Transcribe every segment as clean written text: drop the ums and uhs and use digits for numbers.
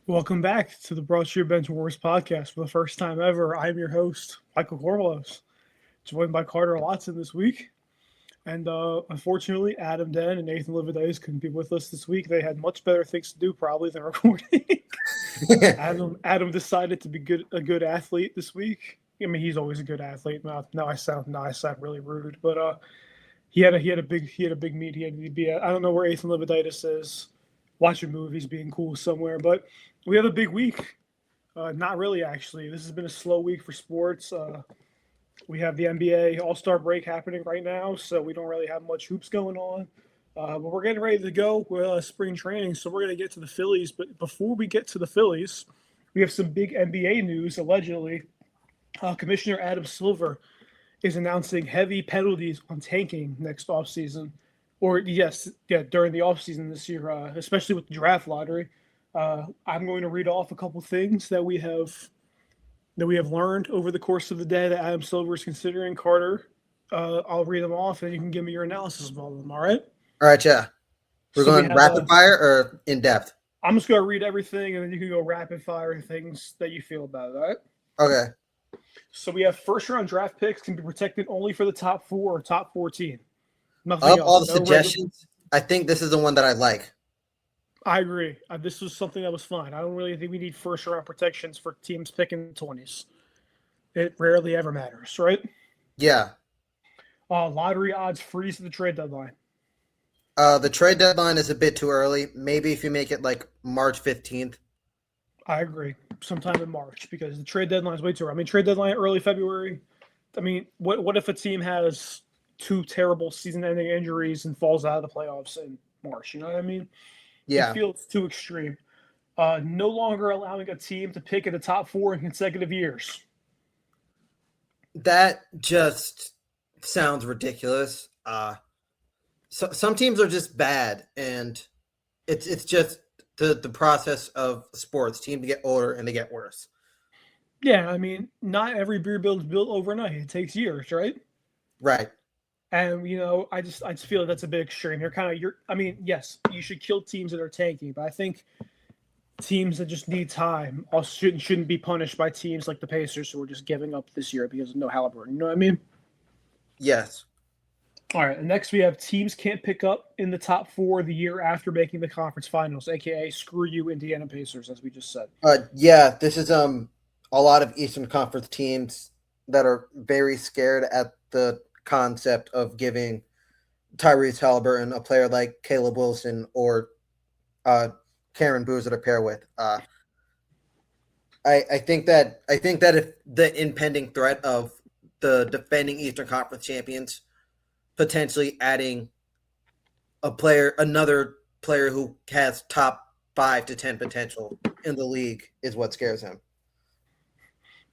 Welcome back to the Broad Street Benchwarmers podcast. For the first time ever, I'm your host, Michael Corvallos, joined by Carter Watson this week. And unfortunately, Adam Den and Nathan Lividitis couldn't be with us this week. They had much better things to do probably than recording. Adam decided to be a good athlete this week. I mean, he's always a good athlete. Now I sound really rude, but he had a big meet he had to be at. I don't know where Nathan Lividitis is, watching movies, being cool somewhere, but we have a big week. Not really, actually. This has been a slow week for sports. We have the NBA All Star break happening right now, so we don't really have much hoops going on. But we're getting ready to go with spring training, so we're going to get to the Phillies. But before we get to the Phillies, we have some big NBA news. Allegedly, Commissioner Adam Silver is announcing heavy penalties on tanking next offseason. Or, yes, yeah, during the offseason this year, especially with the draft lottery. I'm going to read off a couple things that we have learned over the course of the day that Adam Silver is considering. Carter, I'll read them off, and you can give me your analysis of all of them. All right? All right, yeah. We're So we going have. rapid fire or in depth? I'm just going to read everything, and then you can go rapid fire things that you feel about it. All right? Okay. So we have first round draft picks can be protected only for the top 4 or top 14. Nothing Of else. all the No suggestions, I think this is the one that I like. I agree. This was something that was fine. I don't really think we need first round protections for teams picking the 20s. It rarely ever matters, right? Yeah. Lottery odds freeze at the trade deadline. The trade deadline is a bit too early. Maybe if you make it like March 15th. I agree. Sometime in March because the trade deadline is way too early. I mean, trade deadline early February. I mean, what if a team has 2 terrible season-ending injuries and falls out of the playoffs in March? You know what I mean? It Yeah. feels too extreme. No longer allowing a team to pick in the top 4 in consecutive years. That just sounds ridiculous. Some teams are just bad, and it's just the process of sports. Teams get older and they get worse. Yeah, I mean, not every beer build is built overnight. It takes years, right? Right. And I just feel like that's a bit extreme. I mean, yes, you should kill teams that are tanking, but I think teams that just need time also shouldn't be punished by teams like the Pacers who are just giving up this year because of no Halliburton. You know what I mean? Yes. All right. And next we have teams can't pick up in the top 4 the year after making the conference finals, aka screw you, Indiana Pacers, as we just said. Yeah, this is a lot of Eastern Conference teams that are very scared at the concept of giving Tyrese Halliburton a player like Caleb Wilson or Karen Boozer to pair with. I think that if the impending threat of the defending Eastern Conference champions potentially adding another player who has top 5 to 10 potential in the league is what scares him.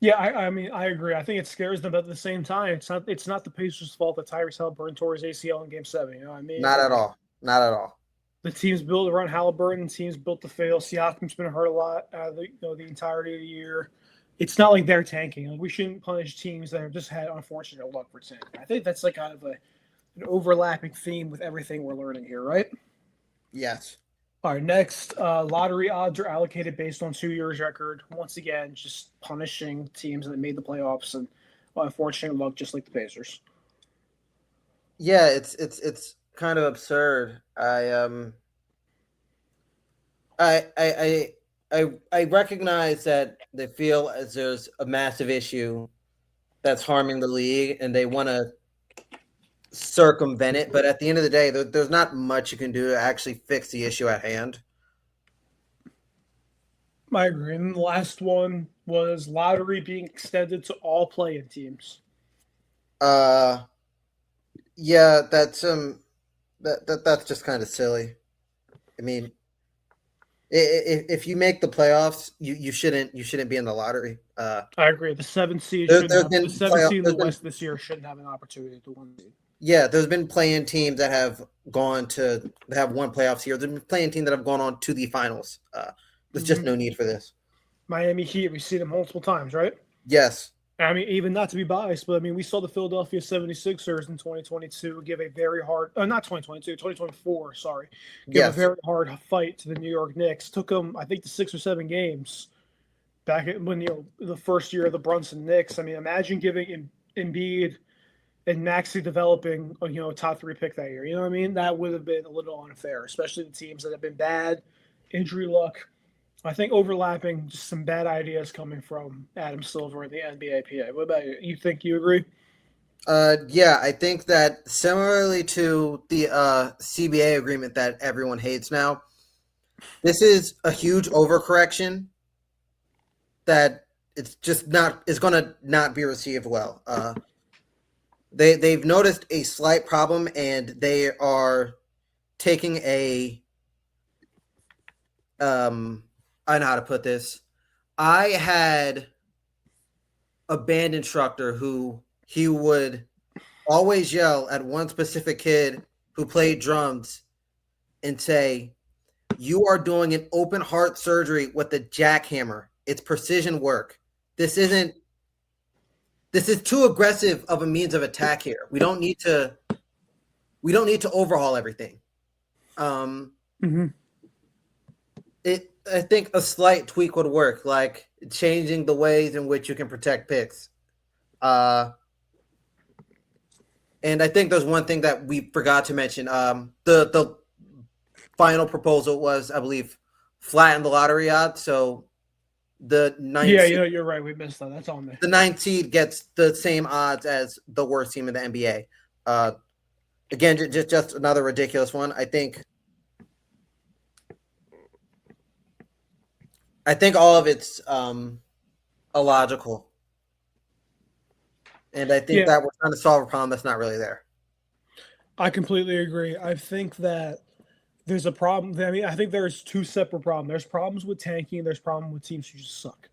Yeah, I mean, I agree. I think it scares them, but at the same time, it's not the Pacers' fault that Tyrese Halliburton tore his ACL in Game 7. You know what I mean? Not at all. Not at all. The team's built around Halliburton. Teams built to fail. Siakam's been hurt a lot the entirety of the year. It's not like they're tanking. Like, we shouldn't punish teams that have just had unfortunate luck for tanking. I think that's like kind of an overlapping theme with everything we're learning here, right? Yes. All right, next, lottery odds are allocated based on 2 years record. Once again, just punishing teams that made the playoffs and unfortunate luck, just like the Pacers. Yeah, it's kind of absurd. I recognize that they feel as there's a massive issue that's harming the league, and they want to circumvent it. But at the end of the day, there's not much you can do to actually fix the issue at hand. I agree. And the last one was lottery being extended to all play-in teams. Uh, yeah, that's just kind of silly. I mean, if you make the playoffs, you shouldn't be in the lottery. I agree. The seventh seed There, should there's have been the seventh playoff, seed in the there's been West this year shouldn't have an opportunity to one seed. Yeah, there's been playing teams that have gone to have won playoffs here. There's been playing teams that have gone on to the finals. There's just no need for this. Miami Heat, we've seen it multiple times, right? Yes. I mean, even not to be biased, but I mean, we saw the Philadelphia 76ers in 2022 give a very hard, not 2022, 2024, sorry, give a Yes. very hard fight to the New York Knicks. Took them, I think, to 6 or 7 games back when, the first year of the Brunson Knicks. I mean, imagine giving Embiid and Maxey developing, a top 3 pick that year. You know what I mean? That would have been a little unfair, especially the teams that have been bad, injury luck. I think overlapping, just some bad ideas coming from Adam Silver and the NBAPA. What about you? You agree? Yeah, I think that similarly to the CBA agreement that everyone hates now, this is a huge overcorrection that it's just not is going to not be received well. They've noticed a slight problem and they are taking a I know how to put this. I had a band instructor who he would always yell at one specific kid who played drums and say, "You are doing an open heart surgery with a jackhammer. It's precision work. This isn't. This is too aggressive of a means of attack here. We don't need to. We don't need to overhaul everything." Mm-hmm. I think a slight tweak would work, like changing the ways in which you can protect picks. And I think there's one thing that we forgot to mention. The final proposal was, I believe, flatten the lottery odds. So the ninth Yeah, seed, you're right. We missed that. That's on there. the ninth seed gets the same odds as the worst team in the NBA. Again, just another ridiculous one. I think all of it's illogical, and I think Yeah, that we're trying to solve a problem that's not really there. I completely agree. I think that there's a problem. I mean, I think there's two separate problems. There's problems with tanking. There's problem with teams who just suck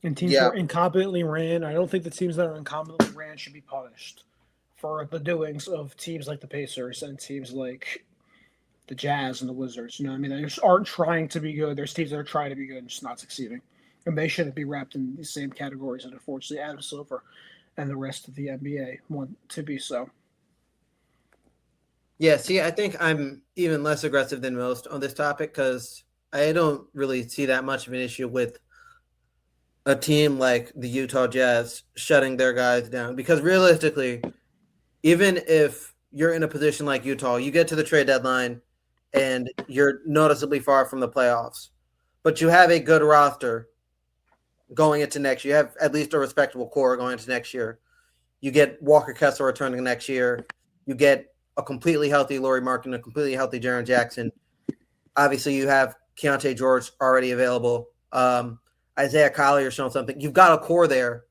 and teams who Yeah, are incompetently ran. I don't think the teams that are incompetently ran should be punished for the doings of teams like the Pacers and teams like the Jazz and the Wizards. You know, what I mean, they just aren't trying to be good. There's teams that are trying to be good and just not succeeding, and they shouldn't be wrapped in the same categories. And unfortunately, Adam Silver and the rest of the NBA want to be so. yeah. See, I think I'm even less aggressive than most on this topic because I don't really see that much of an issue with a team like the Utah Jazz shutting their guys down. Because realistically, even if you're in a position like Utah, you get to the trade deadline and you're noticeably far from the playoffs, but you have a good roster going into next year. You have at least a respectable core going into next year. You get Walker Kessler returning next year. You get a completely healthy Lauri Markkanen, a completely healthy Jaren Jackson. Obviously, you have Keontae George already available. Isaiah Collier showing something. You've got a core there.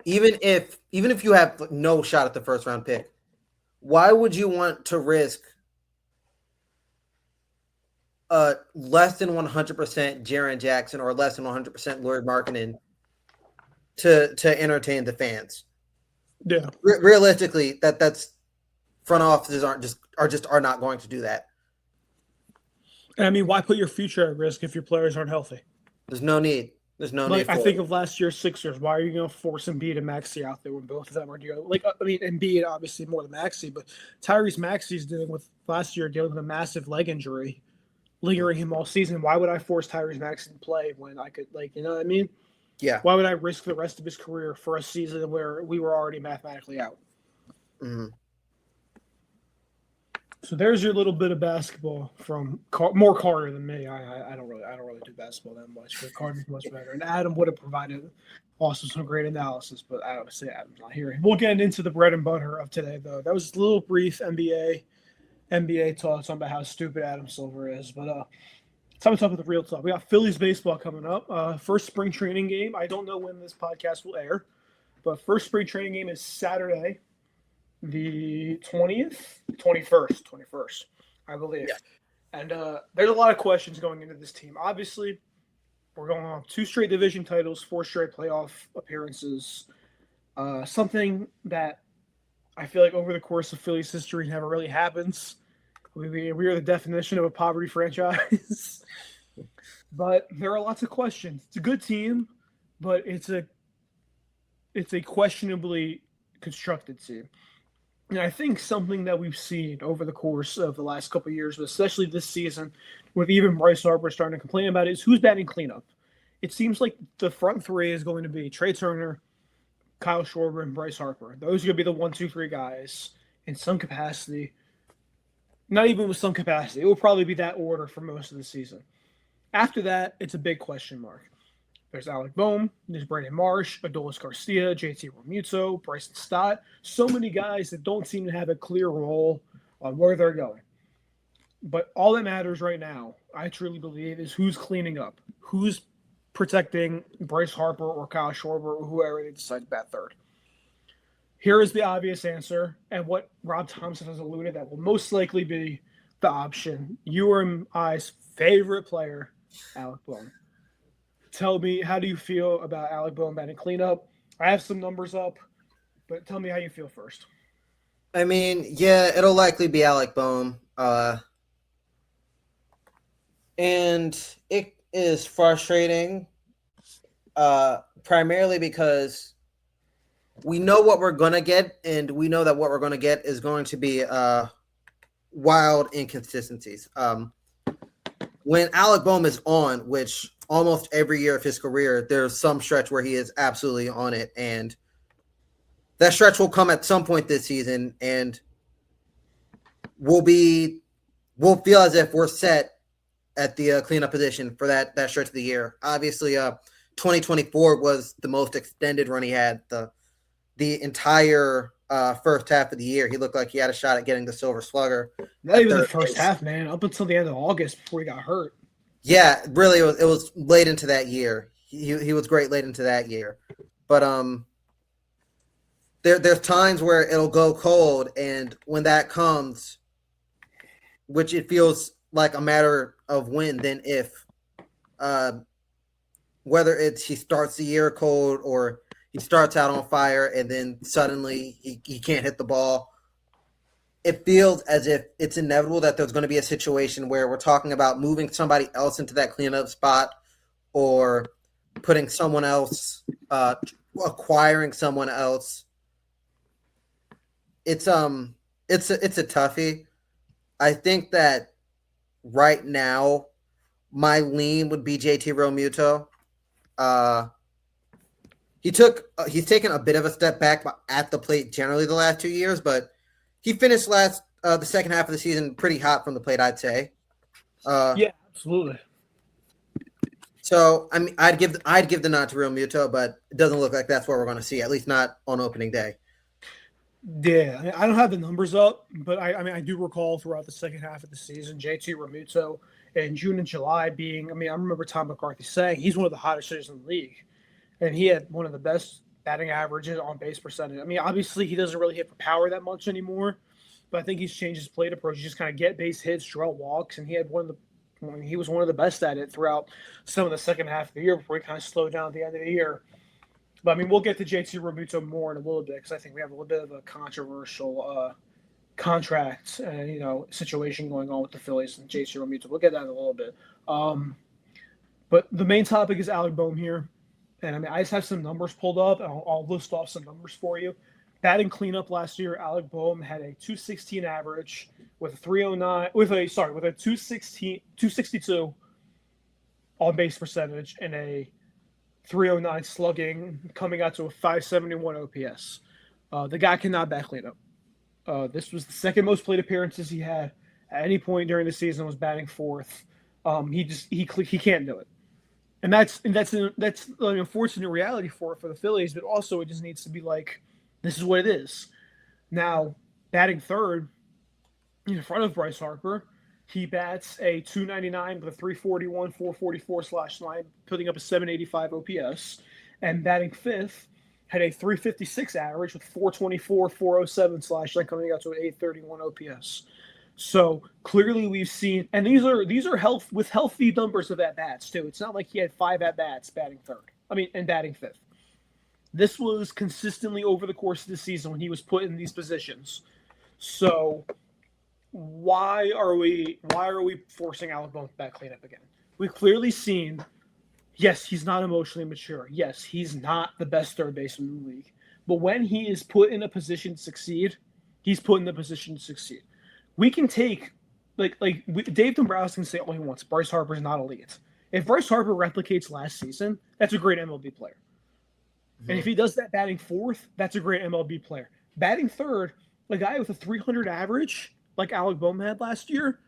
Even if you have no shot at the first round pick, why would you want to risk less than 100% Jaren Jackson or less than 100% Lauri Markkanen to entertain the fans? Yeah. Realistically, that's front offices are not going to do that. And I mean, why put your future at risk if your players aren't healthy? There's no need. There's no Like need I for think it. of last year's Sixers. Why are you going to force Embiid and Maxey out there when both of them are dealing? Like I mean, Embiid obviously more than Maxey, but Tyrese Maxey's dealing with last year dealing with a massive leg injury, lingering him all season. Why would I force Tyrese Maxey to play when I could, like, you know what I mean? Yeah. Why would I risk the rest of his career for a season where we were already mathematically out? Mm-hmm. So there's your little bit of basketball from more Carter than me. I don't really do basketball that much, but Carter's much better. And Adam would have provided also some great analysis, but I would say Adam's not here. We'll get into the bread and butter of today, though. That was a little brief NBA talks on about how stupid Adam Silver is, but time to talk about the real talk. We got Phillies baseball coming up. First spring training game. I don't know when this podcast will air, but first spring training game is Saturday, the 20th, 21st, I believe. Yeah. And there's a lot of questions going into this team. Obviously, we're going on 2 straight division titles, 4 straight playoff appearances. Something that I feel like over the course of Phillies history never really happens. We are the definition of a poverty franchise. But there are lots of questions. It's a good team, but it's a it's a questionably constructed team. And I think something that we've seen over the course of the last couple of years, but especially this season, with even Bryce Harper starting to complain about it, is who's batting cleanup. It seems like the front three is going to be Trey Turner, Kyle Schwarber, and Bryce Harper. Those are going to be the 1, 2, 3 guys in some capacity. Not even with some capacity. It will probably be that order for most of the season. After that, it's a big question mark. There's Alec Boehm, there's Brandon Marsh, Adolis Garcia, JT Realmuto, Bryson Stott. So many guys that don't seem to have a clear role on where they're going. But all that matters right now, I truly believe, is who's cleaning up, who's protecting Bryce Harper or Kyle Schwarber or whoever they decide to bat third. Here is the obvious answer, and what Rob Thompson has alluded that will most likely be the option. You and I's favorite player, Alec Boehm. Tell me, how do you feel about Alec Boehm batting cleanup? I have some numbers up, but tell me how you feel first. I mean, yeah, it'll likely be Alec Boehm. And it is frustrating, primarily because we know what we're going to get, and we know that what we're going to get is going to be wild inconsistencies. When Alec Boehm is on, which almost every year of his career, there's some stretch where he is absolutely on it, and that stretch will come at some point this season, and we'll feel as if we're set at the cleanup position for that stretch of the year. Obviously, 2024 was the most extended run he had. The entire first half of the year, he looked like he had a shot at getting the Silver Slugger. Not even the first half, man. Up until the end of August before he got hurt. Yeah, really, it was late into that year. He was great late into that year. But there's times where it'll go cold, and when that comes, which it feels like a matter of when than if, whether it's he starts the year cold or he starts out on fire and then suddenly he can't hit the ball. It feels as if it's inevitable that there's going to be a situation where we're talking about moving somebody else into that cleanup spot or putting someone else, acquiring someone else. It's a toughie. I think that right now, my lean would be JT Realmuto. He's taken a bit of a step back at the plate generally the last 2 years, but he finished the second half of the season pretty hot from the plate, I'd say. Yeah, absolutely. So I mean, I'd give the nod to Realmuto, but it doesn't look like that's what we're going to see, at least not on opening day. Yeah, I don't have the numbers up, but I mean, I do recall throughout the second half of the season, JT Realmuto in June and July being, I mean, I remember Tom McCarthy saying he's one of the hottest hitters in the league, and he had one of the best batting averages on base percentage. I mean, obviously he doesn't really hit for power that much anymore, but I think he's changed his plate approach. He just kind of get base hits, draw walks, and he was one of the best at it throughout some of the second half of the year before he kind of slowed down at the end of the year. But I mean, we'll get to JT Realmuto more in a little bit because I think we have a little bit of a controversial contract and situation going on with the Phillies and JT Realmuto. We'll get that in a little bit. But the main topic is Alec Boehm here, and I mean, I just have some numbers pulled up. And I'll list off some numbers for you. Batting cleanup last year, Alec Boehm had a 216 average with a 309 with a 262 on base percentage and a 309 slugging, coming out to a 571 OPS. The guy cannot bat cleanup. This was the second most plate appearances he had at any point during the season. Was batting fourth. He can't do it, and that's an unfortunate reality for the Phillies. But also, it just needs to be like, this is what it is. Now, batting third in front of Bryce Harper, he bats a 299 with a 341, 444/9, putting up a 785 OPS. And batting fifth, had a 356 average with 424, 407/9, coming out to an 831 OPS. So clearly we've seen, and these are healthy numbers of at bats too. It's not like he had 5 at bats batting third. I mean, and batting fifth. This was consistently over the course of the season when he was put in these positions. So why are we forcing Alec Boehm to bat cleanup again? We've clearly seen Yes, he's not emotionally mature. Yes, he's not the best third baseman in the league. But when he is put in a position to succeed, he's put in the position to succeed. We can take Dave Dombrowski can say all he wants. Bryce Harper's not elite. If Bryce Harper replicates last season, that's a great MLB player. And if Mhm. he does that batting fourth, that's a great MLB player. Batting third, a guy with a 300 average like Alec Bohm had last year,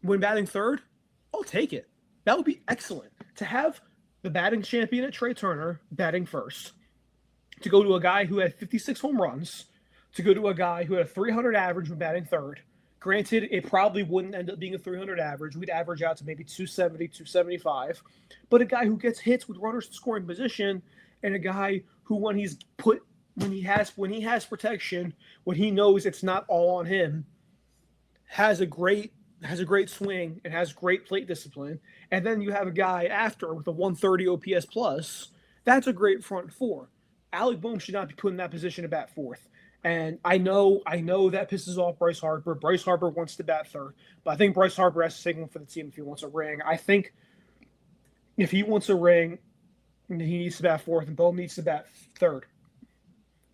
when batting third, I'll take it. That would be excellent to have the batting champion at Trey Turner batting first, to go to a guy who had 56 home runs, to go to a guy who had a 300 average when batting third. Granted, it probably wouldn't end up being a 300 average. We'd average out to maybe 270, 275. But a guy who gets hits with runners in scoring position, and a guy who, when he has protection, when he knows it's not all on him, has a great swing and has great plate discipline, and then you have a guy after with a 130 OPS plus. That's a great front four. Alec Bohm should not be put in that position to bat fourth. And I know that pisses off Bryce Harper. Bryce Harper wants to bat third, but I think Bryce Harper has to take one for the team if he wants a ring. I think if he wants a ring, he needs to bat fourth, and Bohm needs to bat third.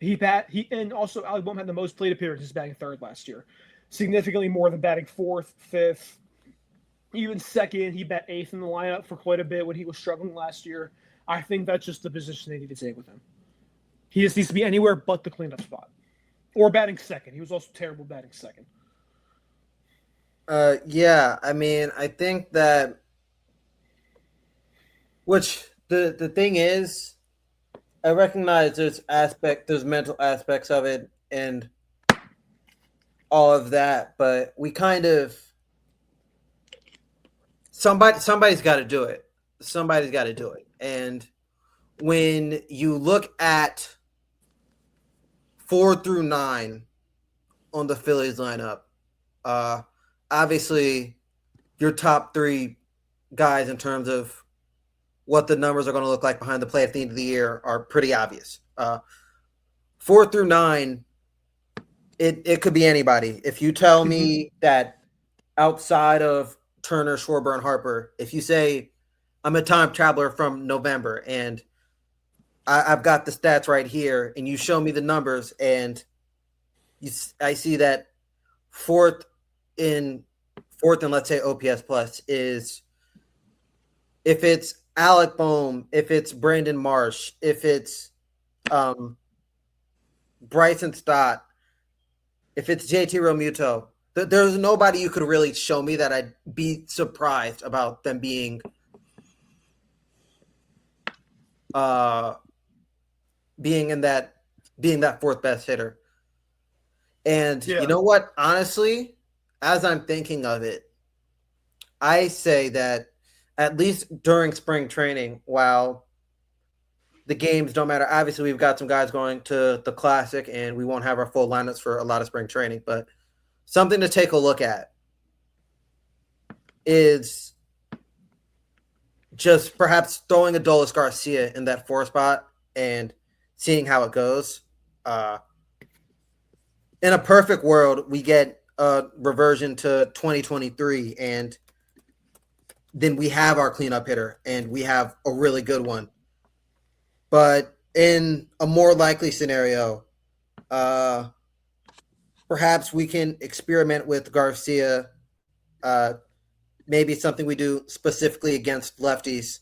And also Alec Bohm had the most plate appearances batting third last year, significantly more than batting fourth, fifth, even second. He bat eighth in the lineup for quite a bit when he was struggling last year. I think that's just the position they need to take with him. He just needs to be anywhere but the cleanup spot, or batting second. He was also terrible batting second. Yeah, I mean, I think that which the thing is, I recognize there's mental aspects of it and all of that, but we kind of somebody's got to do it. Somebody's got to do it. And when you look at 4 through 9 on the Phillies lineup, obviously your top 3 guys in terms of what the numbers are going to look like behind the plate at the end of the year are pretty obvious. 4 through 9, it could be anybody. If you tell me that outside of Turner, Schwarber, and Harper, if you say I'm a time traveler from November and I've got the stats right here, and you show me the numbers, and I see that fourth in let's say OPS plus is if it's Alec Bohm, if it's Brandon Marsh, if it's Bryson Stott, if it's JT Realmuto, there's nobody you could really show me that I'd be surprised about them being that fourth best hitter. And You know what? Honestly, as I'm thinking of it, I say that at least during spring training, while the games don't matter, obviously we've got some guys going to the Classic and we won't have our full lineups for a lot of spring training, but something to take a look at is just perhaps throwing Adolis Garcia in that 4 spot and seeing how it goes. In a perfect world, we get a reversion to 2023, and then we have our cleanup hitter, and we have a really good one. But in a more likely scenario, perhaps we can experiment with Garcia. Maybe something we do specifically against lefties.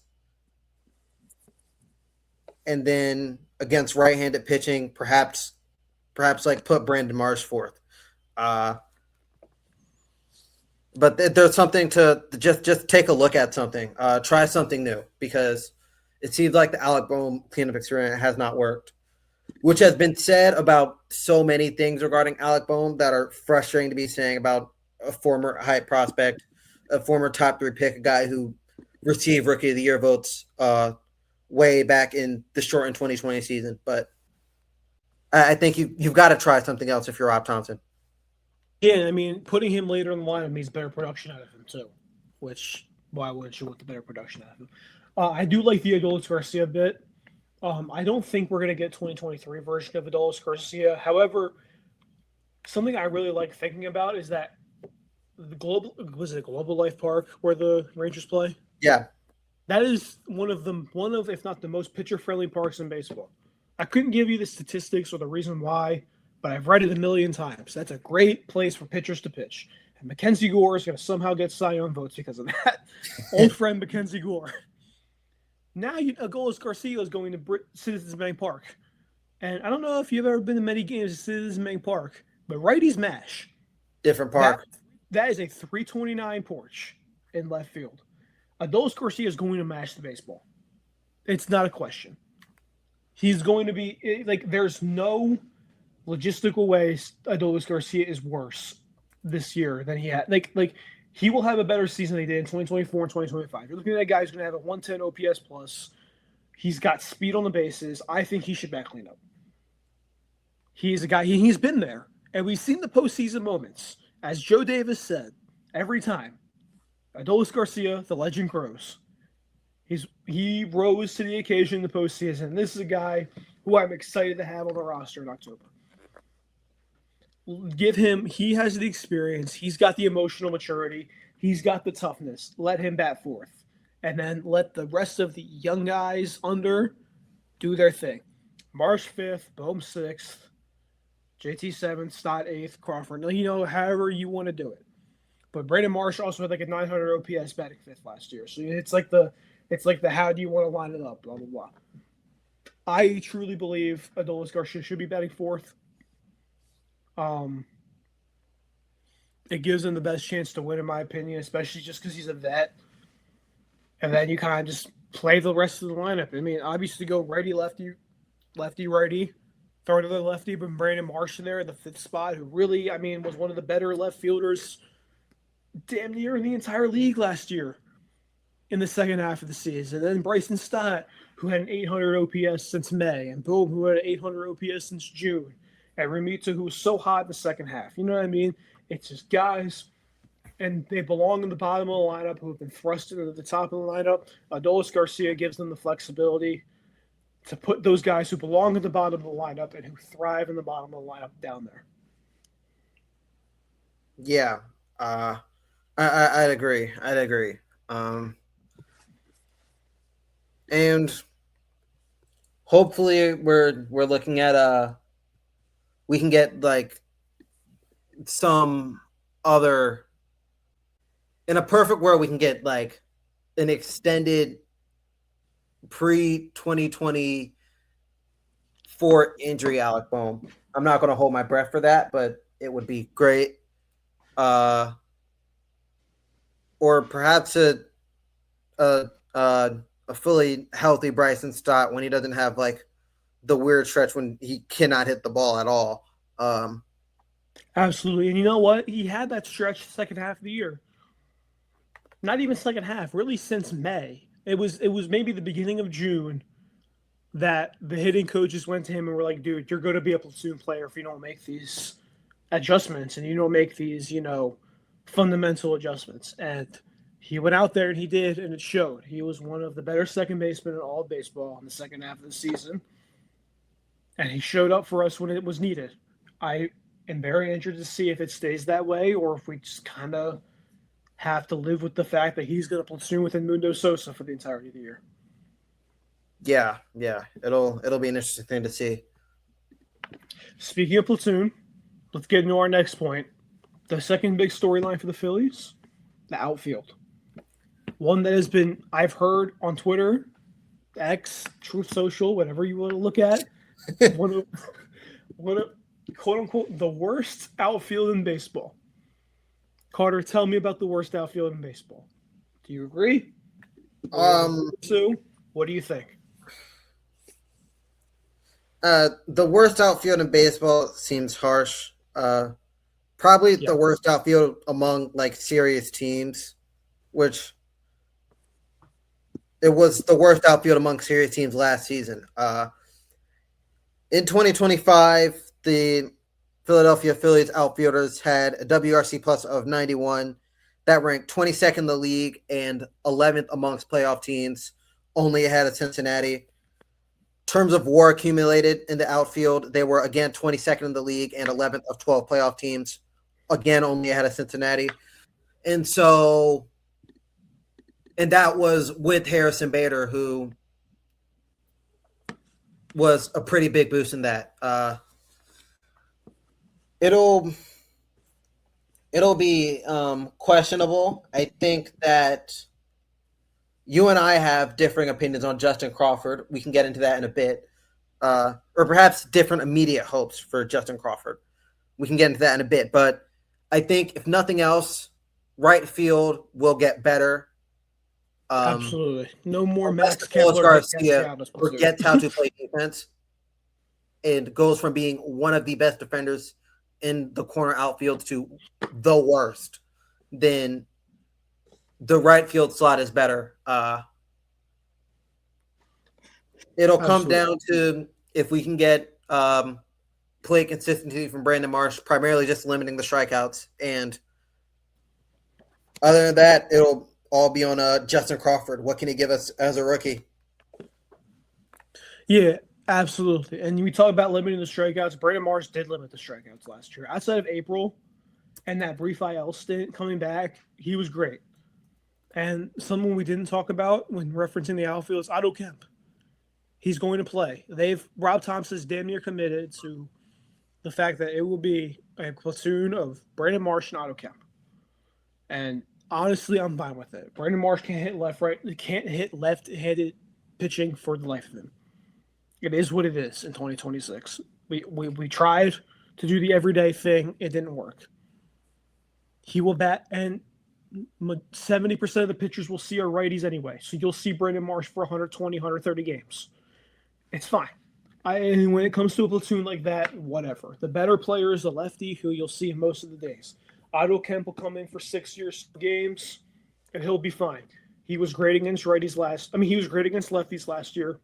And then against right-handed pitching, perhaps like put Brandon Marsh fourth. But there's something to just take a look at something. Try something new, because it seems like the Alec Bohm cleanup experiment has not worked, which has been said about so many things regarding Alec Bohm that are frustrating to be saying about a former hype prospect, a former top 3 pick, a guy who received Rookie of the Year votes way back in the shortened 2020 season. But I think you've got to try something else if you're Rob Thompson. Yeah, I mean, putting him later in the lineup means better production out of him too. Which, why wouldn't you want the better production out of him? I do like the Adolis Garcia bit. I don't think we're going to get 2023 version of Adolis Garcia. However, something I really like thinking about is that Global Life Park where the Rangers play? Yeah. That is one of if not the most pitcher friendly parks in baseball. I couldn't give you the statistics or the reason why, but I've read it a million times. That's a great place for pitchers to pitch. And Mackenzie Gore is going to somehow get Cy Young votes because of that. Old friend Mackenzie Gore. Now Agolis Garcia is going to Citizens Bank Park. And I don't know if you've ever been to many games at Citizens Bank Park, but righties mash. Different park. That is a 329 porch in left field. Adolis Garcia is going to mash the baseball. It's not a question. He's going to be like, there's no logistical way Adolis Garcia is worse this year than he had. Like he will have a better season than he did in 2024 and 2025. You're looking at a guy who's going to have a 110 OPS plus. He's got speed on the bases. I think he should back clean up. He's a guy, he's been there. And we've seen the postseason moments. As Joe Davis said, every time Adolis Garcia, the legend, grows. He rose to the occasion in the postseason. This is a guy who I'm excited to have on the roster in October. He has the experience. He's got the emotional maturity. He's got the toughness. Let him bat fourth. And then let the rest of the young guys under do their thing. Marsh 5th, Bohm 6th, JT 7th, Stott 8th, Crawford. However you want to do it. But Brandon Marsh also had like a 900 OPS batting 5th last year. So it's like the how do you want to line it up, blah, blah, blah. I truly believe Adolis Garcia should be batting 4th. It gives him the best chance to win, in my opinion, especially just because he's a vet. And then you kind of just play the rest of the lineup. I mean, obviously go righty, lefty, lefty, righty. Throw another lefty, but Brandon Marsh in there in the 5th spot, who really, was one of the better left fielders damn near in the entire league last year in the second half of the season. And then Bryson Stott, who had an 800 OPS since May, and Boom, who had an 800 OPS since June, and Remita, who was so hot in the second half. You know what I mean? It's just guys, and they belong in the bottom of the lineup who have been thrusted into the top of the lineup. Adolis Garcia gives them the flexibility to put those guys who belong at the bottom of the lineup and who thrive in the bottom of the lineup down there. Yeah, I'd agree. And hopefully we're looking at we can get like some other, in a perfect world, we can get like an extended pre-2024 injury Alec Bohm. I'm not going to hold my breath for that, but it would be great. Or perhaps a fully healthy Bryson Stott when he doesn't have like the weird stretch when he cannot hit the ball at all. Absolutely. And you know what? He had that stretch the second half of the year. Not even second half, really since May. It was maybe the beginning of June that the hitting coaches went to him and were like, dude, you're going to be a platoon player if you don't make these adjustments and you don't make these, fundamental adjustments. And he went out there and he did, and it showed. He was one of the better second basemen in all of baseball in the second half of the season. And he showed up for us when it was needed. I am very interested to see if it stays that way or if we just kind of have to live with the fact that he's going to platoon with Edmundo Sosa for the entirety of the year. Yeah. It'll be an interesting thing to see. Speaking of platoon, let's get into our next point. The second big storyline for the Phillies, the outfield. One that has been, I've heard on Twitter, X, Truth Social, whatever you want to look at, one of quote unquote the worst outfield in baseball. Carter, tell me about the worst outfield in baseball. Do you agree? Sue, what do you think? The worst outfield in baseball seems harsh. Probably the worst outfield among like serious teams, which it was the worst outfield among serious teams last season. In 2025, the Philadelphia Phillies outfielders had a WRC plus of 91. That ranked 22nd in the league and 11th amongst playoff teams, only ahead of Cincinnati. In terms of WAR accumulated in the outfield, they were again 22nd in the league and 11th of 12 playoff teams, again only ahead of Cincinnati. And so And that was with Harrison Bader, who was a pretty big boost in that. It'll be questionable. I think that you and I have differing opinions on Justin Crawford. We can get into that in a bit. Or perhaps different immediate hopes for Justin Crawford. We can get into that in a bit. But I think, if nothing else, right field will get better. Absolutely. No more Max Carlos Kepler. Garcia forgets how to play defense and goes from being one of the best defenders in the corner outfield to the worst. Then the right field slot is better. It'll come down to if we can get play consistency from Brandon Marsh, primarily just limiting the strikeouts. And other than that, it'll all be on Justin Crawford. What can he give us as a rookie? Yeah, absolutely. And we talk about limiting the strikeouts. Brandon Marsh did limit the strikeouts last year. Outside of April and that brief IL stint coming back, he was great. And someone we didn't talk about when referencing the outfield is Otto Kemp. He's going to play. Rob Thompson's damn near committed to the fact that it will be a platoon of Brandon Marsh and Otto Kemp. And honestly, I'm fine with it. Brandon Marsh can't hit left-handed pitching for the life of him. It is what it is in 2026. We tried to do the everyday thing. It didn't work. He will bat, and 70% of the pitchers we'll see are righties anyway. So you'll see Brandon Marsh for 120, 130 games. It's fine. And when it comes to a platoon like that, whatever. The better player is the lefty, who you'll see most of the days. Otto Kemp will come in for 6 years games, and he'll be fine. He was great against he was great against lefties last year.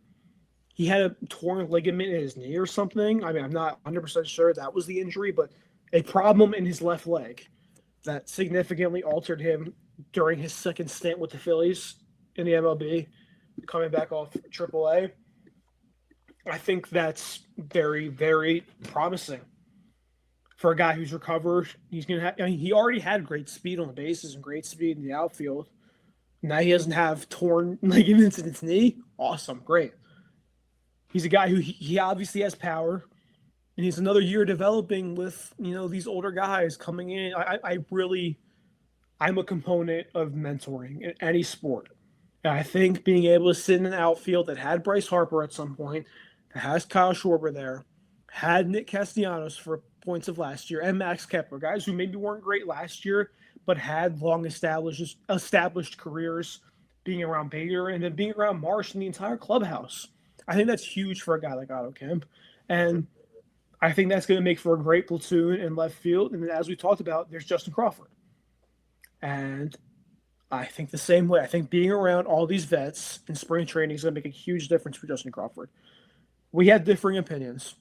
He had a torn ligament in his knee or something. I mean, I'm not 100% sure that was the injury, but a problem in his left leg that significantly altered him during his second stint with the Phillies in the MLB, coming back off AAA. I think that's very, very promising for a guy who's recovered. He's going to have, he already had great speed on the bases and great speed in the outfield. Now he doesn't have torn ligaments in his knee. Awesome. Great. He's a guy who he obviously has power, and he's another year developing with, these older guys coming in. I'm a component of mentoring in any sport. And I think being able to sit in an outfield that had Bryce Harper at some point, that has Kyle Schwarber there, had Nick Castellanos for points of last year, and Max Kepler, guys who maybe weren't great last year, but had long established careers being around Bader and then being around Marsh and the entire clubhouse. I think that's huge for a guy like Otto Kemp. And I think that's going to make for a great platoon in left field. And then, as we talked about, there's Justin Crawford. And I think the same way. I think being around all these vets in spring training is going to make a huge difference for Justin Crawford. We had differing opinions.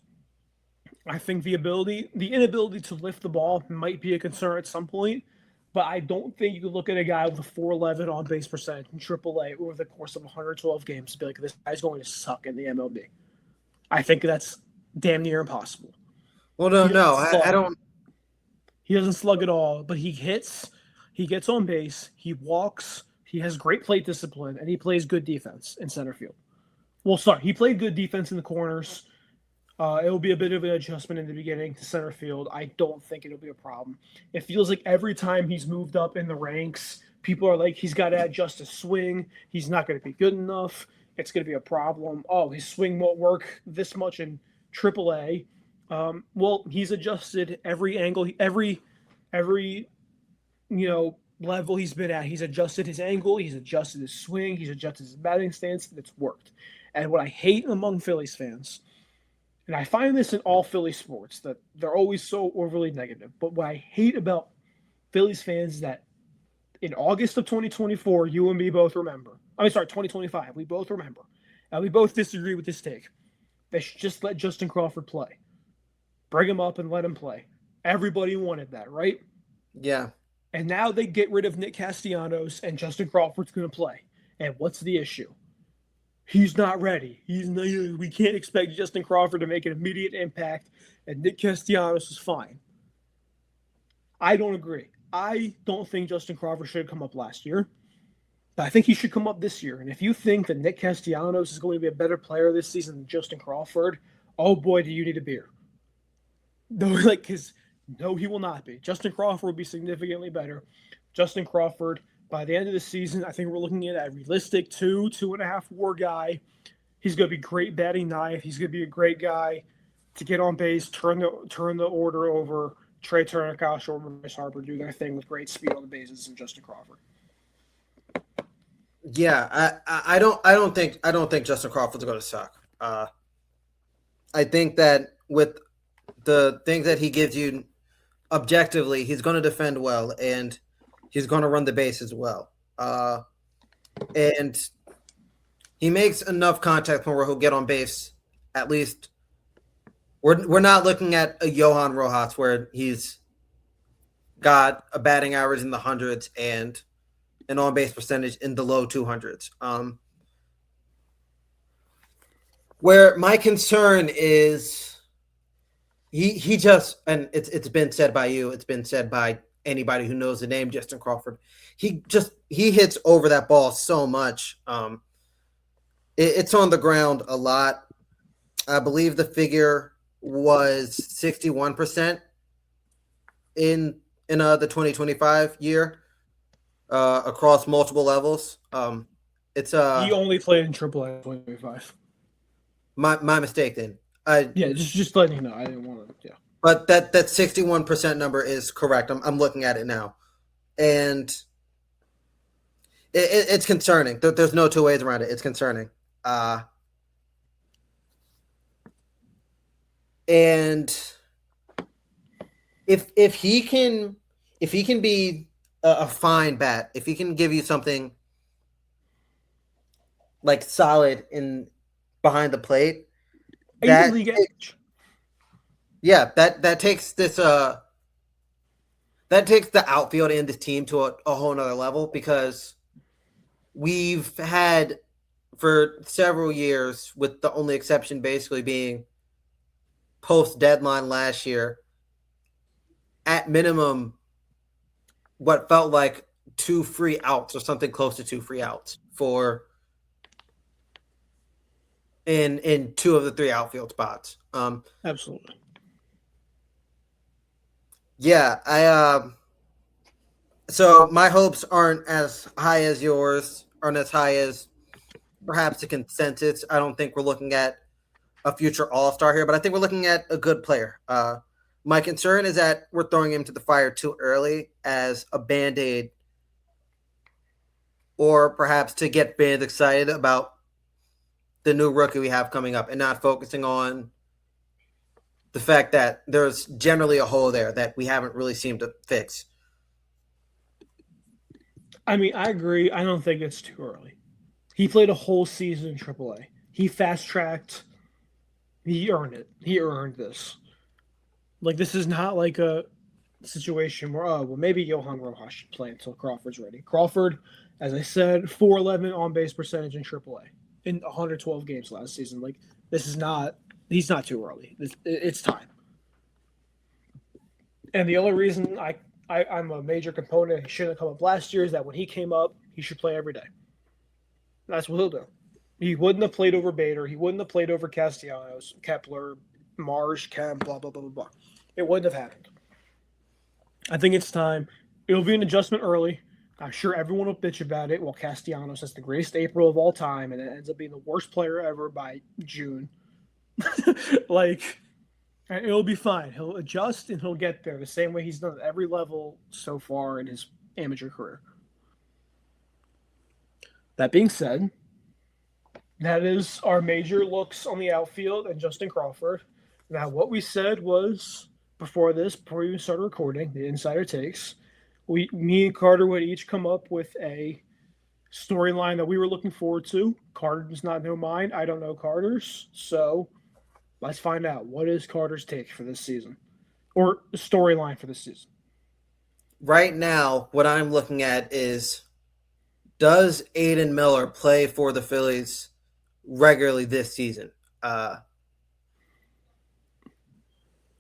I think the inability to lift the ball might be a concern at some point, but I don't think you could look at a guy with a 411 on base percentage in AAA over the course of 112 games and be like, this guy's going to suck in the MLB. I think that's damn near impossible. Well, I don't. He doesn't slug at all, but he hits, he gets on base, he walks, he has great plate discipline, and he plays good defense in center field. Well, sorry, he played good defense in the corners. It will be a bit of an adjustment in the beginning to center field. I don't think it'll be a problem. It feels like every time he's moved up in the ranks, people are like, he's got to adjust his swing. He's not going to be good enough. It's going to be a problem. Oh, his swing won't work this much in AAA. Well, he's adjusted every angle, every level he's been at. He's adjusted his angle. He's adjusted his swing. He's adjusted his batting stance, and it's worked. And what I hate among Phillies fans, and I find this in all Philly sports, that they're always so overly negative. But what I hate about Phillies fans is that in August of 2024, you and me both remember. 2025, we both remember. And we both disagree with this take. They should just let Justin Crawford play. Bring him up and let him play. Everybody wanted that, right? Yeah. And now they get rid of Nick Castellanos and Justin Crawford's going to play. And what's the issue? He's not ready. We can't expect Justin Crawford to make an immediate impact, and Nick Castellanos is fine. I don't agree. I don't think Justin Crawford should have come up last year. But I think he should come up this year. And if you think that Nick Castellanos is going to be a better player this season than Justin Crawford, oh boy, do you need a beer. No, like, because no, he will not be. Justin Crawford will be significantly better. Justin Crawford, by the end of the season, I think we're looking at a realistic 2.5 WAR guy. He's going to be great batting ninth. He's going to be a great guy to get on base, turn the order over. Trey Turner, Kyle Shortman, Bryce Harper do their thing with great speed on the bases, and Justin Crawford. Yeah, I don't think Justin Crawford's going to suck. I think that with the things that he gives you objectively, he's going to defend well and he's going to run the base as well. And he makes enough contact where he'll get on base. At least we're not looking at a Johan Rojas where he's got a batting average in the hundreds and an on-base percentage in the low 200s. Where my concern is he just, and it's been said by you, it's been said by anybody who knows the name Justin Crawford. He hits over that ball so much. It's on the ground a lot. I believe the figure was 61% in the 2025 year. Across multiple levels. It's he only played in AAA in 2025. My mistake then. Just letting you know. I didn't want to. Yeah, but that 61% number is correct. I'm looking at it now, and it's concerning. There's no two ways around it. It's concerning. And if he can be a fine bat, if he can give you something like solid in behind the plate, that takes this that takes the outfield and this team to a whole nother level, because we've had for several years, with the only exception basically being post deadline last year, at minimum what felt like 2 free outs or something close to 2 free outs for in 2 of the 3 outfield spots. Absolutely. Yeah, so my hopes aren't as high as yours, aren't as high as perhaps the consensus. I don't think we're looking at a future all-star here, but I think we're looking at a good player. My concern is that we're throwing him to the fire too early as a Band-Aid, or perhaps to get fans excited about the new rookie we have coming up and not focusing on the fact that there's generally a hole there that we haven't really seemed to fix. I mean, I agree. I don't think it's too early. He played a whole season in AAA. He fast-tracked. He earned it. He earned this. Like, this is not like a situation where, maybe Johan Rojas should play until Crawford's ready. Crawford, as I said, 411 on-base percentage in AAA in 112 games last season. Like, this is not – he's not too early. It's time. And the only reason I'm a major component he shouldn't have come up last year is that when he came up, he should play every day. That's what he'll do. He wouldn't have played over Bader. He wouldn't have played over Castellanos, Kepler, Marsh, Kemp, blah, blah, blah, blah, blah. It wouldn't have happened. I think it's time. It'll be an adjustment early. I'm sure everyone will bitch about it. Well, Castellanos has the greatest April of all time, and it ends up being the worst player ever by June. It'll be fine. He'll adjust, and he'll get there the same way he's done at every level so far in his amateur career. That being said, that is our major looks on the outfield and Justin Crawford. Now, what we said was before we even started recording, the insider takes, me and Carter would each come up with a storyline that we were looking forward to. Carter does not know mine. I don't know Carter's. So let's find out. What is Carter's take for this season? Or storyline for this season? Right now, what I'm looking at is, does Aiden Miller play for the Phillies regularly this season?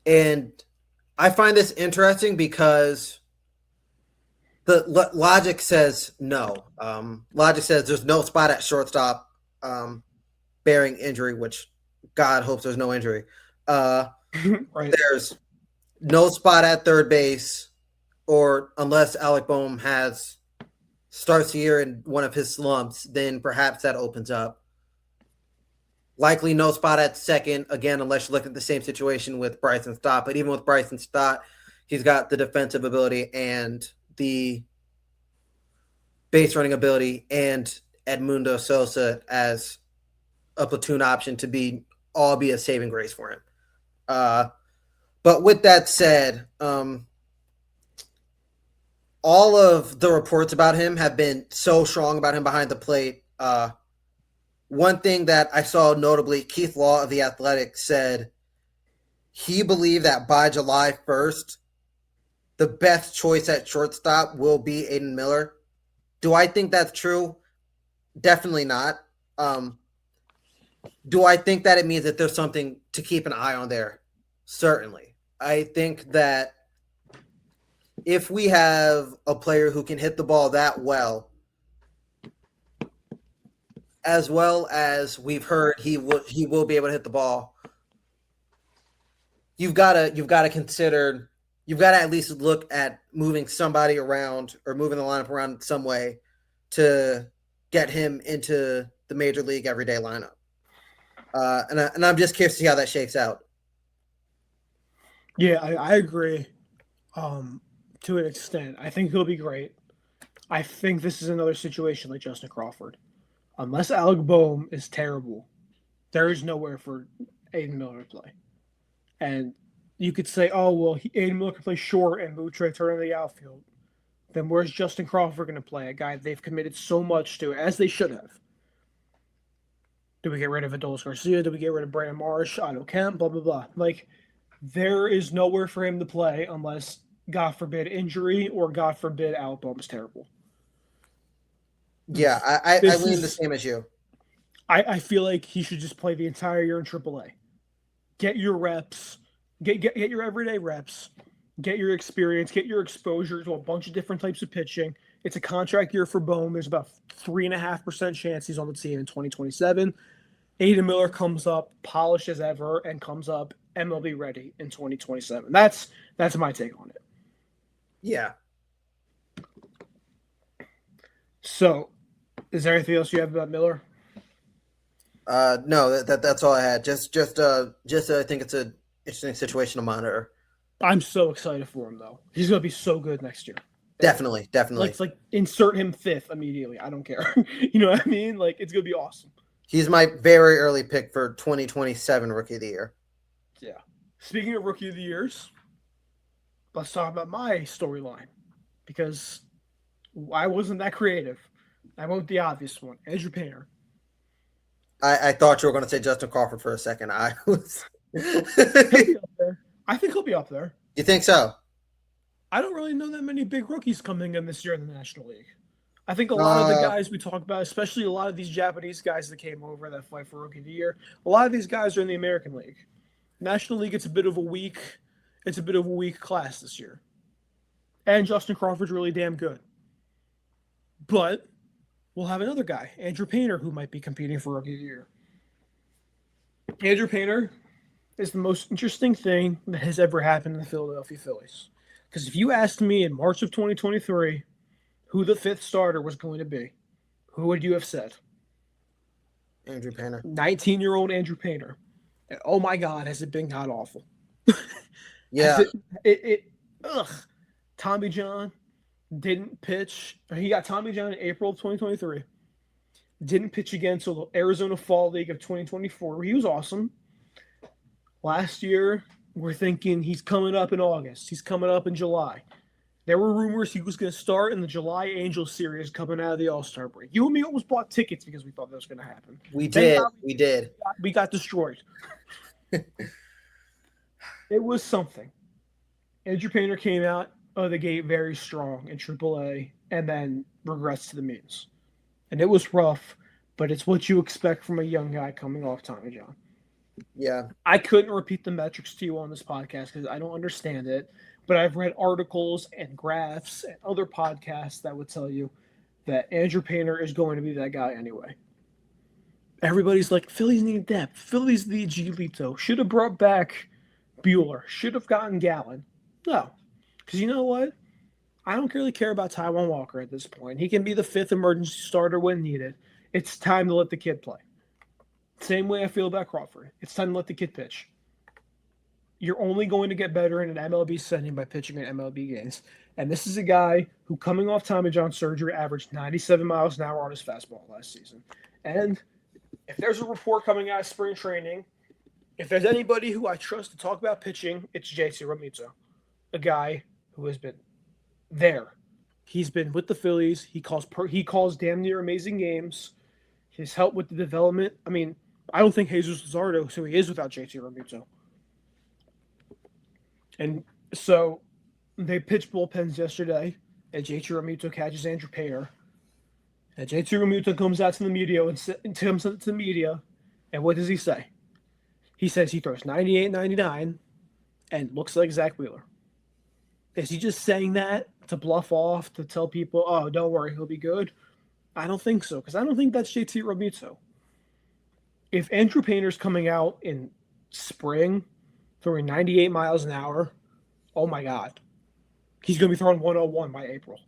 And I find this interesting because Logic says no. Logic says there's no spot at shortstop, bearing injury, which God hopes there's no injury. Right. There's no spot at third base, or unless Alec Boehm starts the year in one of his slumps, then perhaps that opens up. Likely no spot at second, again, unless you look at the same situation with Bryson Stott. But even with Bryson Stott, he's got the defensive ability and the base running ability and Edmundo Sosa as a platoon option to be a saving grace for him. But with that said, all of the reports about him have been so strong about him behind the plate. One thing that I saw notably, Keith Law of The Athletic said he believed that by July 1st, the best choice at shortstop will be Aiden Miller. Do I think that's true? Definitely not. Do I think that it means that there's something to keep an eye on there? Certainly. I think that if we have a player who can hit the ball that well as we've heard he will be able to hit the ball, you've got to consider, you've got to at least look at moving somebody around or moving the lineup around in some way to get him into the major league everyday lineup. And I'm just curious to see how that shakes out. Yeah, I agree. To an extent, I think he'll be great. I think this is another situation like Justin Crawford. Unless Alec Boehm is terrible, there is nowhere for Aiden Miller to play. And you could say, oh, well, Aiden Miller can play short and move Trey Turner in the outfield. Then where's Justin Crawford going to play? A guy they've committed so much to, as they should have. Do we get rid of Adolis Garcia? Do we get rid of Brandon Marsh? Otto Kemp? Blah, blah, blah. Like, there is nowhere for him to play unless, God forbid, injury or, God forbid, Alec Boehm is terrible. Yeah, I lean the same as you. I feel like he should just play the entire year in AAA. Get your reps. Get your everyday reps. Get your experience. Get your exposure to a bunch of different types of pitching. It's a contract year for Boehm. There's about 3.5% chance he's on the team in 2027. Aiden Miller comes up polished as ever and comes up MLB ready in 2027. That's my take on it. Yeah. So, is there anything else you have about Miller? No, that's all I had. Just I think it's an interesting situation to monitor. I'm so excited for him though. He's gonna be so good next year. Definitely. Let's insert him fifth immediately. I don't care. You know what I mean? Like, it's gonna be awesome. He's my very early pick for 2027 Rookie of the Year. Yeah. Speaking of Rookie of the Years, let's talk about my storyline because I wasn't that creative. I went with the obvious one, Andrew Painter. I thought you were going to say Justin Crawford for a second. I was. He'll be up there. I think he'll be up there. You think so? I don't really know that many big rookies coming in this year in the National League. I think a lot of the guys we talk about, especially a lot of these Japanese guys that came over that fight for Rookie of the Year, a lot of these guys are in the American League. National League, it's a bit of a weak class this year. And Justin Crawford's really damn good. But we'll have another guy, Andrew Painter, who might be competing for Rookie of the Year. Andrew Painter is the most interesting thing that has ever happened in the Philadelphia Phillies. Because if you asked me in March of 2023 who the fifth starter was going to be, who would you have said? Andrew Painter. 19-year-old Andrew Painter. And oh my God, has it been god awful. Yeah. Tommy John didn't pitch. He got Tommy John in April of 2023. Didn't pitch again until the Arizona Fall League of 2024, where he was awesome. Last year, we're thinking he's coming up in August. He's coming up in July. There were rumors he was going to start in the July Angels series coming out of the All-Star break. You and me almost bought tickets because we thought that was going to happen. We did. We got destroyed. It was something. Andrew Painter came out of the gate very strong in AAA and then regressed to the means. And it was rough, but it's what you expect from a young guy coming off Tommy John. Yeah. I couldn't repeat the metrics to you on this podcast because I don't understand it. but I've read articles and graphs and other podcasts that would tell you that Andrew Painter is going to be that guy anyway. Everybody's like, Phillies need depth. Phillies need Giolito. Should have brought back Bueller. Should have gotten Gallen. No. Because you know what? I don't really care about Taiwan Walker at this point. He can be the fifth emergency starter when needed. It's time to let the kid play. Same way I feel about Crawford. It's time to let the kid pitch. You're only going to get better in an MLB setting by pitching in MLB games. And this is a guy who, coming off Tommy John surgery, averaged 97 miles an hour on his fastball last season. And if there's a report coming out of spring training, if there's anybody who I trust to talk about pitching, it's JT Realmuto, a guy who has been there. He's been with the Phillies. He calls damn near amazing games. He's helped with the development. I mean, I don't think Jesus Luzardo is who he is without JT Realmuto. And so they pitched bullpens yesterday, and JT Realmuto catches Andrew Payer. And JT Realmuto comes out to the media and what does he say? He says he throws 98, 99, and looks like Zach Wheeler. Is he just saying that to bluff off, to tell people, oh, don't worry, he'll be good? I don't think so, because I don't think that's JT Realmuto. If Andrew Painter's coming out in spring throwing 98 miles an hour, oh my God. He's going to be throwing 101 by April.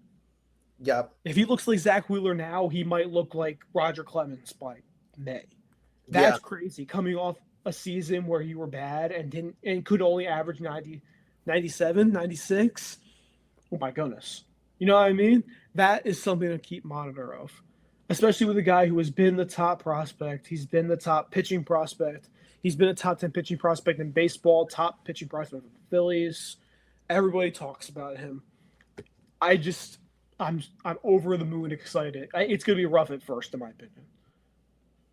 Yep. If he looks like Zach Wheeler now, he might look like Roger Clemens by May. That's crazy. Coming off a season where you were bad and could only average 90, 97, 96. Oh my goodness. You know what I mean? That is something to keep monitor of. Especially with a guy who has been the top prospect. He's been the top pitching prospect. He's been a top 10 pitching prospect in baseball, top pitching prospect for the Phillies. Everybody talks about him. I'm over the moon excited. It's going to be rough at first, in my opinion.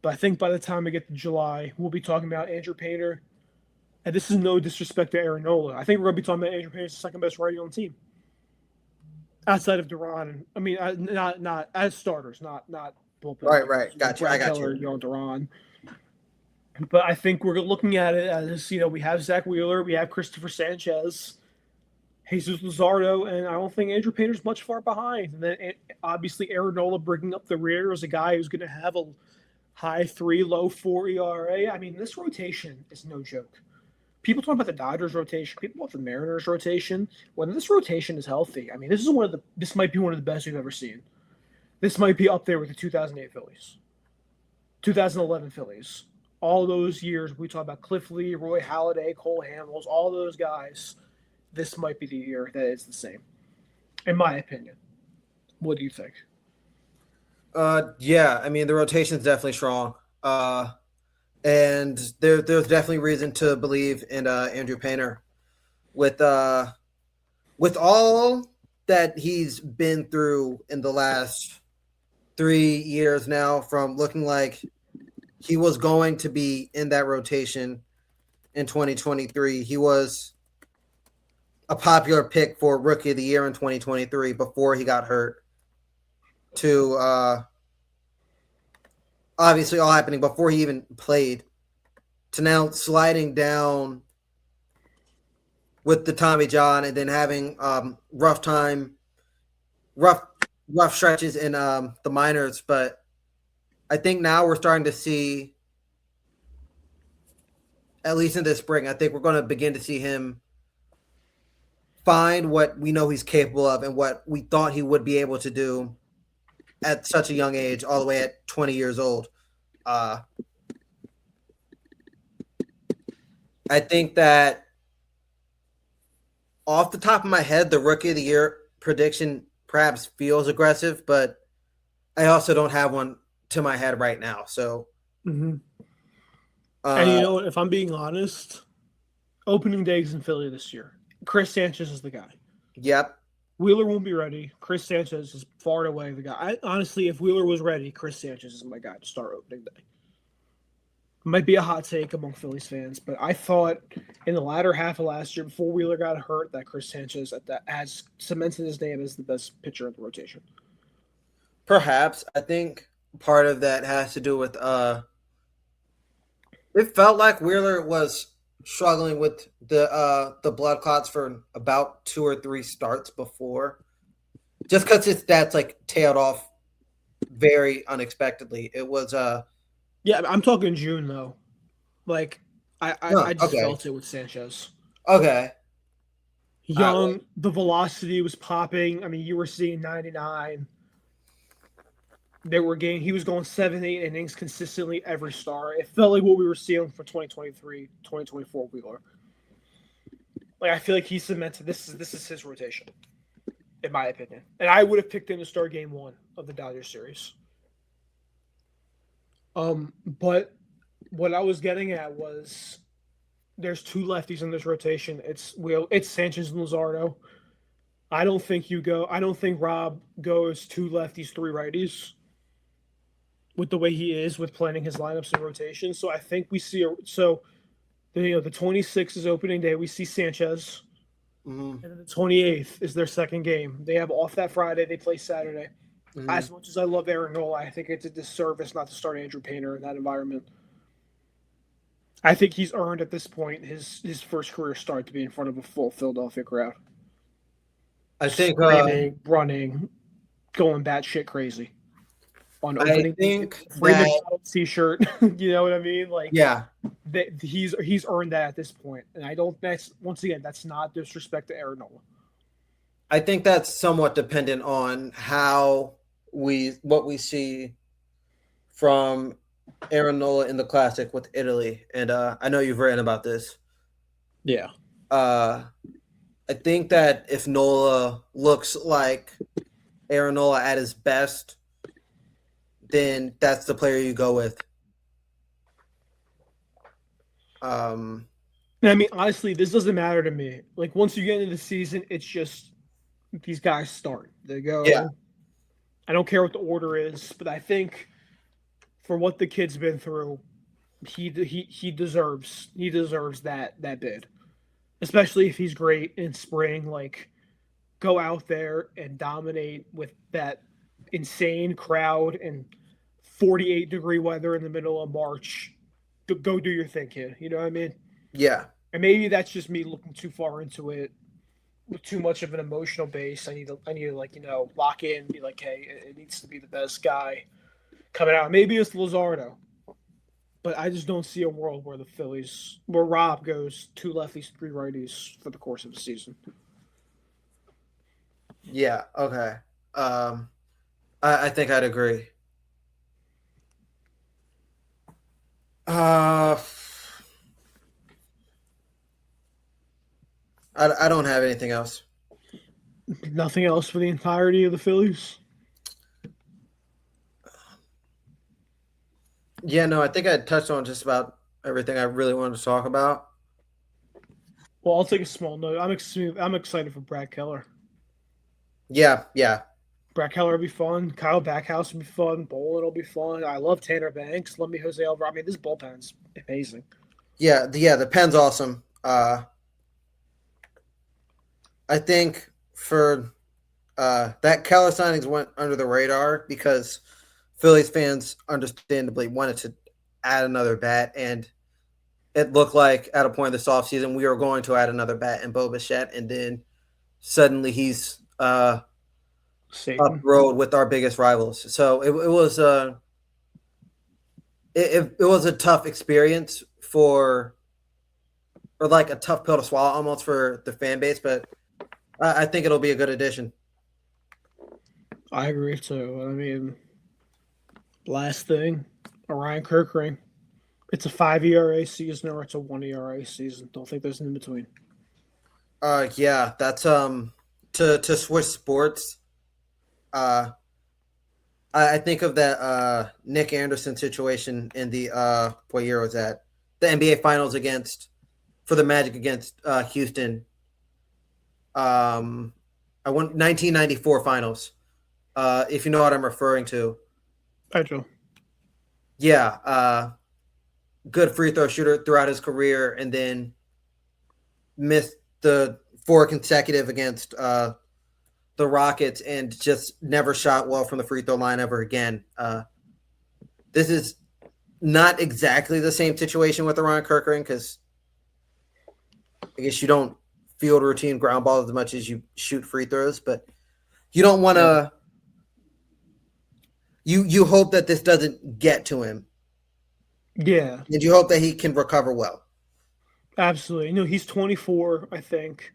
But I think by the time we get to July, we'll be talking about Andrew Painter. And this is no disrespect to Aaron Nola. I think we're going to be talking about Andrew Painter as the second best righty on the team. Outside of Duran. I mean, not as starters, not bullpen. Right. Gotcha. I got you. Duran. But I think we're looking at it as, we have Zach Wheeler, we have Christopher Sanchez, Jesus Luzardo, and I don't think Andrew Painter's much far behind. And then obviously Aaron Nola bringing up the rear as a guy who's going to have a high 3, low 4 ERA. I mean, this rotation is no joke. People talk about the Dodgers rotation, people about the Mariners rotation. When this rotation is healthy, I mean, this might be one of the best we've ever seen. This might be up there with the 2008 Phillies, 2011 Phillies. All those years, we talk about Cliff Lee, Roy Halladay, Cole Hamels, all those guys. This might be the year that it's the same, in my opinion. What do you think? Yeah, I mean, the rotation is definitely strong. And there's definitely reason to believe in Andrew Painter. With all that he's been through in the last 3 years now, from looking like he was going to be in that rotation in 2023. He was a popular pick for Rookie of the Year in 2023 before he got hurt. To obviously all happening before he even played, to now sliding down with the Tommy John and then having rough stretches in the minors. But I think now we're starting to see, at least in this spring, I think we're going to begin to see him find what we know he's capable of and what we thought he would be able to do at such a young age, all the way at 20 years old. I think that off the top of my head, the Rookie of the Year prediction perhaps feels aggressive, but I also don't have one to my head right now. So, and you know what? If I'm being honest, opening days in Philly this year, Chris Sanchez is the guy. Yep. Wheeler won't be ready. Chris Sanchez is far and away the guy. Honestly, if Wheeler was ready, Chris Sanchez is my guy to start opening day. Might be a hot take among Phillies fans, but I thought in the latter half of last year, before Wheeler got hurt, that Chris Sanchez has cemented his name as the best pitcher in the rotation. Perhaps. I think part of that has to do with it felt like Wheeler was struggling with the blood clots for about 2 or 3 starts before, just because his stats like tailed off very unexpectedly. It was Yeah, I'm talking June though. Like I no, just okay, felt it with Sanchez. okay. Well, Young, the velocity was popping. I mean, you were seeing 99. He was going 7, 8 innings consistently every star. It felt like what we were seeing for 2023, 2024 Wheeler. Like I feel like he cemented this is his rotation, in my opinion. And I would have picked him to start game 1 of the Dodgers series. But what I was getting at was there's 2 lefties in this rotation. It's Sanchez and Luzardo. I don't think Rob goes 2 lefties, 3 righties with the way he is with planning his lineups and rotation. So I think we see the 26th is opening day. We see Sanchez, mhm, and then the 28th is their second game. They have off that Friday. They play Saturday. mhm. As much as I love Aaron Nola, I think it's a disservice not to start Andrew Painter in that environment. I think he's earned at this point his first career start to be in front of a full Philadelphia crowd, I think screaming, running, going batshit crazy on I opening day. think Free that Machado T-shirt. You know what I mean? Like yeah, he's earned that at this point, and I don't. That's once again, that's not disrespect to Aaron Nola. I think that's somewhat dependent on how what we see from Aaron Nola in the Classic with Italy, and I know you've written about this. Yeah, Uh, I think that if Nola looks like Aaron Nola at his best, then that's the player you go with. Um, and I mean honestly, this doesn't matter to me. Like once you get into the season, it's just these guys start. They yeah, go. I don't care what the order is, but I think for what the kid's been through, he deserves that bid, especially if he's great in spring. Like go out there and dominate with that insane crowd and 48-degree weather in the middle of March. Go do your thing, kid. You know what I mean? yeah, And maybe that's just me looking too far into it with too much of an emotional base. I need to like lock in, be like, hey, it needs to be the best guy coming out. Maybe it's Luzardo, but I just don't see a world where Rob goes 2 lefties, 3 righties for the course of the season. yeah. Okay. Um, I think I'd agree. Uh, I don't have anything else. Nothing else for the entirety of the Phillies. Yeah, no, I think I touched on just about everything I really wanted to talk about. Well, I'll take a small note. I'm excited for Brad Keller. Yeah, yeah, Brad Keller will be fun. Kyle Backhouse will be fun. Bolin will be fun. I love Tanner Banks. Love me Jose Alvarado. I mean, this bullpen's amazing. yeah. The pen's awesome. I think for that Keller signings went under the radar because Phillies fans understandably wanted to add another bat, and it looked like at a point in this offseason we were going to add another bat in Bo Bichette, and then suddenly he's up Satan. road with our biggest rivals. So it was it was a tough experience for, or like a tough pill to swallow almost for the fan base, but I think it'll be a good addition. I agree too. I mean, last thing, Orion Kirkring. It's a 5 ERA season or it's a 1 ERA season. Don't think there's an in between. Yeah, that's to switch sports. Uh, I think of that Nick Anderson situation in the what year was that? The NBA Finals against for the Magic against Houston. I won 1994 Finals. If you know what I'm referring to. I do. Yeah, good free throw shooter throughout his career, and then missed the 4 consecutive against the Rockets, and just never shot well from the free throw line ever again. This is not exactly the same situation with Orion Kirkring because I guess you don't field routine ground balls as much as you shoot free throws, but you don't want Yeah. to. You hope that this doesn't get to him, Yeah, and you hope that he can recover well. absolutely. No, he's 24, I think.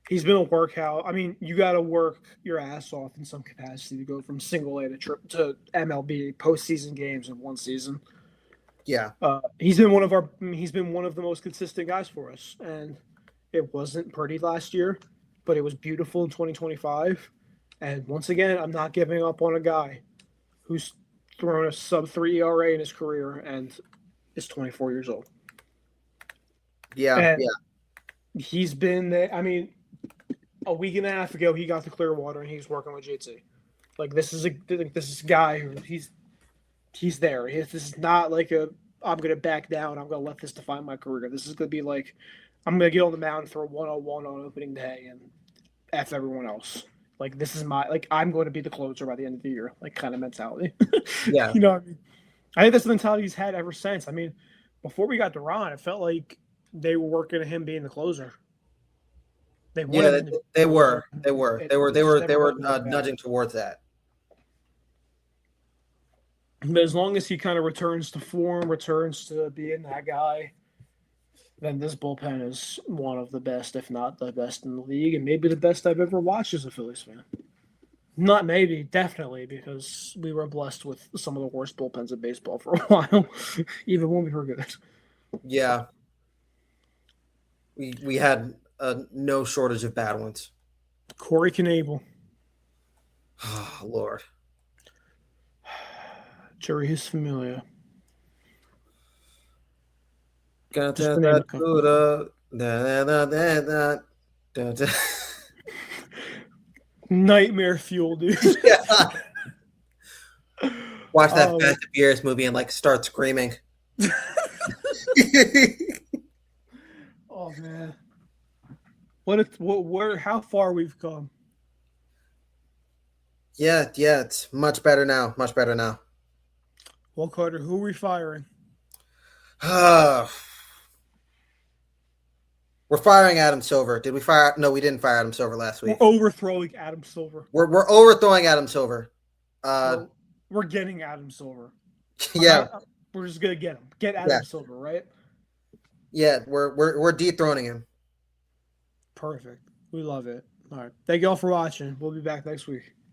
He's been a workout. I mean, you got to work your ass off in some capacity to go from single A to MLB postseason games in one season. Yeah, He's been one of our. He's been one of the most consistent guys for us, and it wasn't pretty last year, but it was beautiful in 2025. And once again, I'm not giving up on a guy who's thrown a sub 3 ERA in his career and is 24 years old. yeah, And yeah, he's been there. I mean, a week and a half ago, he got to Clearwater and he's working with JT. Like this is a guy who he's there. This is not like a I'm gonna back down. I'm gonna let this define my career. This is gonna be like I'm gonna get on the mound and throw 101 on opening day and f everyone else. Like this is my like I'm going to be the closer by the end of the year. Like kind of mentality. yeah, You know what I mean? I think that's the mentality he's had ever since. I mean, before we got Duran, it felt like they were working to him being the closer. They wanted yeah. him to be They the closer. were, they were, they were, It they just were, they never were really worked out. nudging towards that. But as long as he kind of returns to form, returns to being that guy, then this bullpen is one of the best, if not the best in the league, and maybe the best I've ever watched as a Phillies fan. Not maybe, definitely, because we were blessed with some of the worst bullpens in baseball for a while, even when we were good. Yeah, we had no shortage of bad ones. Corey Knable, Oh, Lord. Jerry his familia. Got Just to that, name that, a couple. da. Nightmare fuel, dude. Yeah. Watch that Um, Fast and Furious movie and like start screaming. Oh man, where? How far we've come. Yeah, it's much better now. Much better now. Well, Carter, who are we firing? We're firing Adam Silver. Did we fire? No, we didn't fire Adam Silver last week. We're overthrowing Adam Silver. We're overthrowing Adam Silver. We're getting Adam Silver. Yeah, We're just gonna get him. Get Adam Silver, right? yeah. We're dethroning him. Perfect. We love it. All right. Thank you all for watching. We'll be back next week.